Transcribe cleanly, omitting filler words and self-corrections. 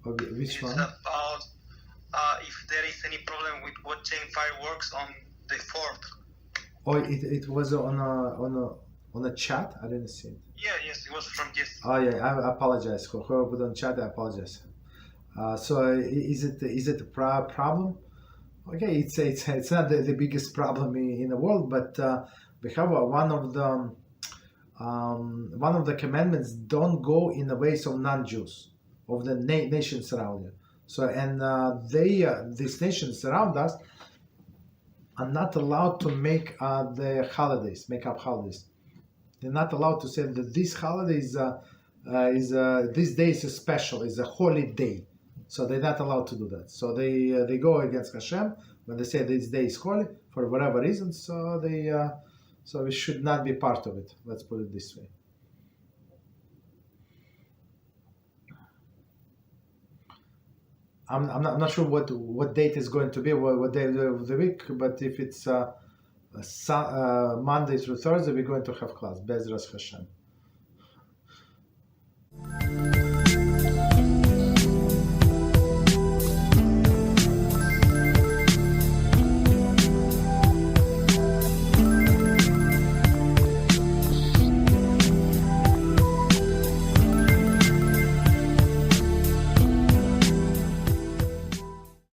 Okay, which It's one? about if there is any problem with watching fireworks on the 4th. Oh, it was on a chat. I didn't see it. Yes, it was from this. Oh yeah, I apologize. Whoever put on chat, I apologize. So is it a problem? Okay, it's not the biggest problem in the world, but we have one of the commandments: don't go in the ways of non-Jews, of the nations around you. So and these nations around us are not allowed to make the holidays, make up holidays. They're not allowed to say that this holiday is this day is special, is a holy day. So they're not allowed to do that. So they go against Hashem when they say this day is holy for whatever reason. So so we should not be part of it. Let's put it this way. I'm not sure what date is going to be, what day of the week, but if it's Monday through Thursday, we're going to have class. BeEzrat Hashem.